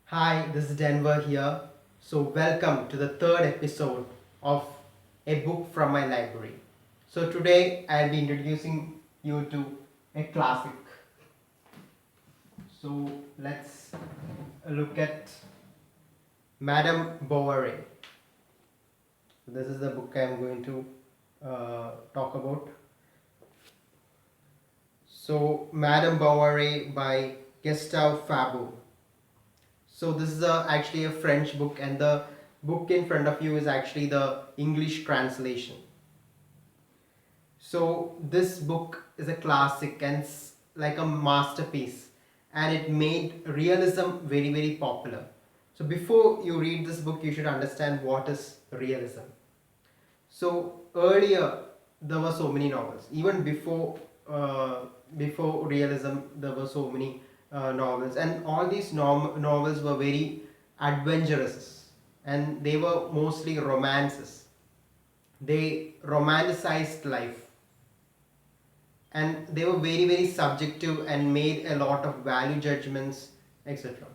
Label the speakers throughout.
Speaker 1: Hi, this is Denver here. So, welcome to the third episode of A Book from My Library. So, today I'll be introducing you to a classic. So, let's look at Madame Bovary. This is the book I'm going to talk about. So, Madame Bovary by Gustave Flaubert. So this is actually a French book, and the book in front of you is actually the English translation. So this book is a classic and it's like a masterpiece, and it made realism very popular. So before you read this book, you should understand what is realism. So earlier there were so many novels. Even before realism, there were so many novels, and all these novels were very adventurous, and they were mostly romances. They romanticized life, and they were very subjective and made a lot of value judgments, etc.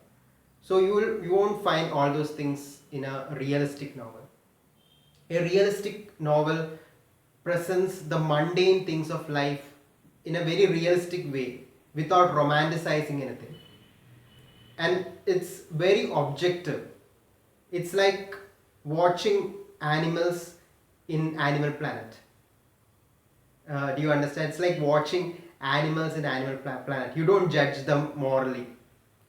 Speaker 1: So you won't find all those things in a realistic novel. A realistic novel presents the mundane things of life in a very realistic way without romanticizing anything. And it's very objective. It's like watching animals in Animal Planet. Do you understand? It's like watching animals in Animal Planet. You don't judge them morally.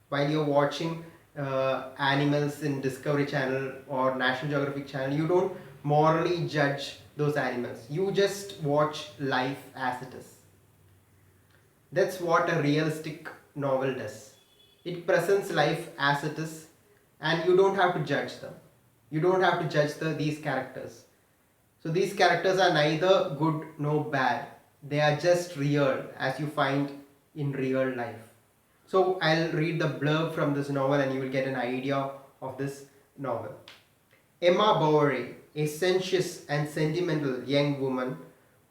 Speaker 1: While you're watching animals in Discovery Channel or National Geographic Channel, you don't morally judge those animals. You just watch life as it is. That's what a realistic novel does. It presents life as it is, and you don't have to judge them. You don't have to judge these characters. So these characters are neither good nor bad. They are just real, as you find in real life. So I'll read the blurb from this novel and you will get an idea of this novel. Emma Bovary, a sensuous and sentimental young woman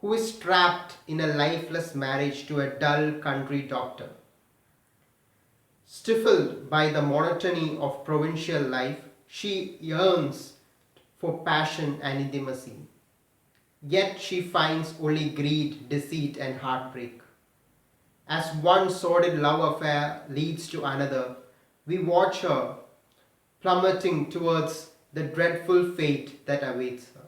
Speaker 1: who is trapped in a lifeless marriage to a dull country doctor. Stifled by the monotony of provincial life, she yearns for passion and intimacy. Yet she finds only greed, deceit, and heartbreak. As one sordid love affair leads to another, we watch her plummeting towards the dreadful fate that awaits her.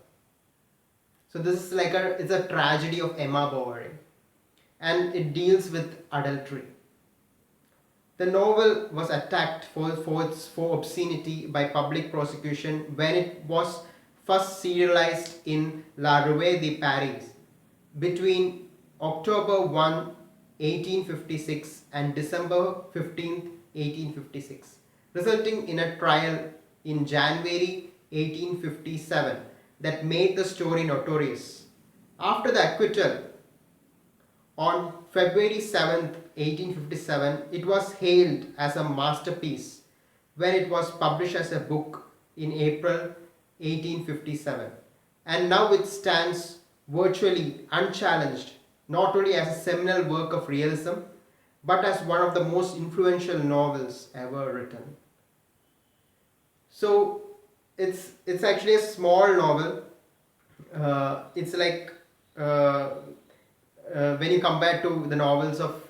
Speaker 1: So this is like it's a tragedy of Emma Bovary, and it deals with adultery. The novel was attacked for obscenity by public prosecution when it was first serialized in La Rue de Paris between October 1, 1856 and December 15, 1856, resulting in a trial in January 1857 that made the story notorious. After the acquittal on February 7, 1857, it was hailed as a masterpiece when it was published as a book in April 1857. And now it stands virtually unchallenged, not only as a seminal work of realism, but as one of the most influential novels ever written. So it's actually a small novel. It's like when you compare to the novels of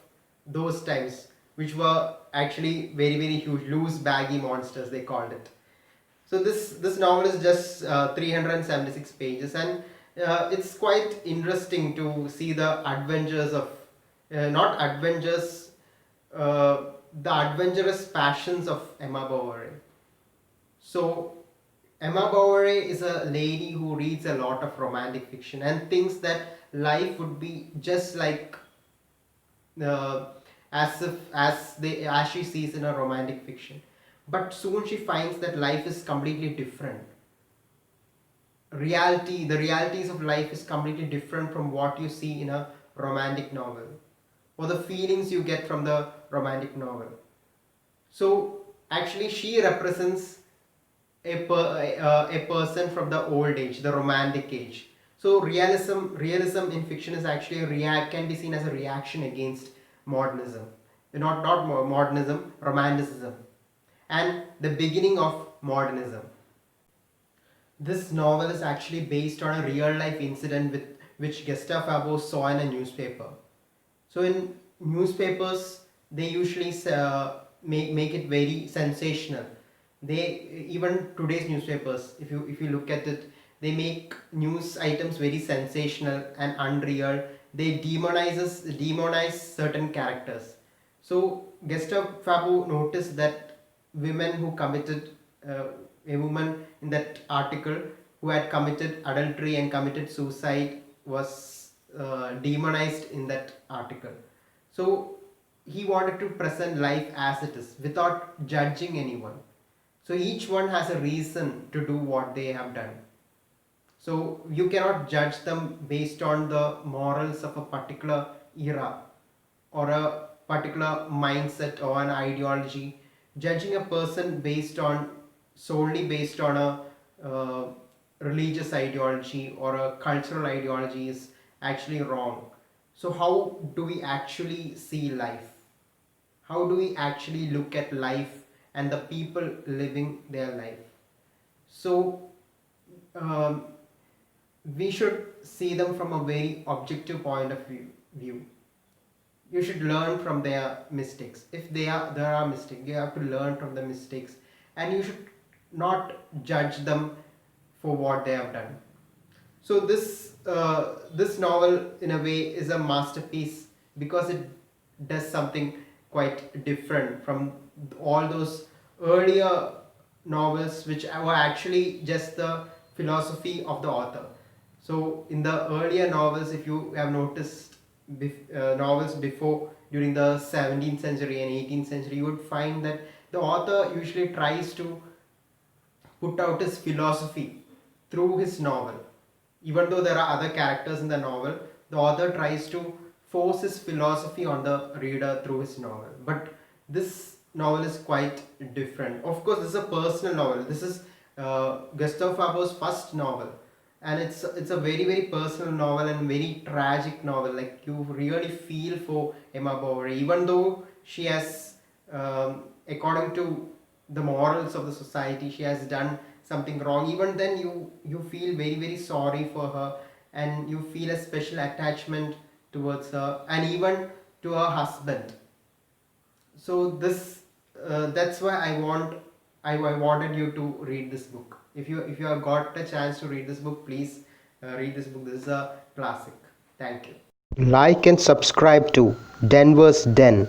Speaker 1: those times, which were actually very huge, loose baggy monsters they called it. So this novel is just 376 pages, and it's quite interesting to see the adventures of not adventures the adventurous passions of Emma Bovary. So Emma Bovary is a lady who reads a lot of romantic fiction and thinks that life would be just like uh, as she sees in a romantic fiction. But soon she finds that life is completely different. The realities of life is completely different from what you see in a romantic novel, or the feelings you get from the romantic novel. So actually she represents a person from the old age, the romantic age. So realism in fiction is actually can be seen as a reaction against modernism, not modernism, romanticism. and the beginning of modernism. This novel is actually based on a real life incident with which Gustave Flaubert saw in a newspaper. So in newspapers, they usually make it very sensational. They, even today's newspapers, if you look at it, they make news items very sensational and unreal. They demonize certain characters. So Gustave Flaubert noticed that women who committed uh, a woman in that article who had committed adultery and committed suicide was demonized in that article. So he wanted to present life as it is without judging anyone. So each one has a reason to do what they have done. So you cannot judge them based on the morals of a particular era or a particular mindset or an ideology. Judging a person based on solely based on a uh, religious ideology or a cultural ideology is actually wrong. So how do we actually see life? How do we actually look at life and the people living their life? So um, we should see them from a very objective point of view. You should learn from their mistakes. If there are mistakes, you have to learn from the mistakes, and you should not judge them for what they have done. So this novel in a way is a masterpiece because it does something quite different from all those earlier novels which were actually just the philosophy of the author. So in the earlier novels, if you have noticed novels before during the 17th century and 18th century, you would find that the author usually tries to put out his philosophy through his novel. Even though there are other characters in the novel, the author tries to force his philosophy on the reader through his novel. But this novel is quite different. Of course, this is a personal novel. This is Gustave Flaubert's first novel, and it's a very very personal novel and very tragic novel. Like, you really feel for Emma Bovary, even though she has, according to the morals of the society, she has done something wrong. Even then, you feel very very sorry for her, and you feel a special attachment towards her and even to her husband. So this that's why I wanted you to read this book. If you have got a chance to read this book, please read this book. This is a classic. Thank you. Like and subscribe to Denver's Den.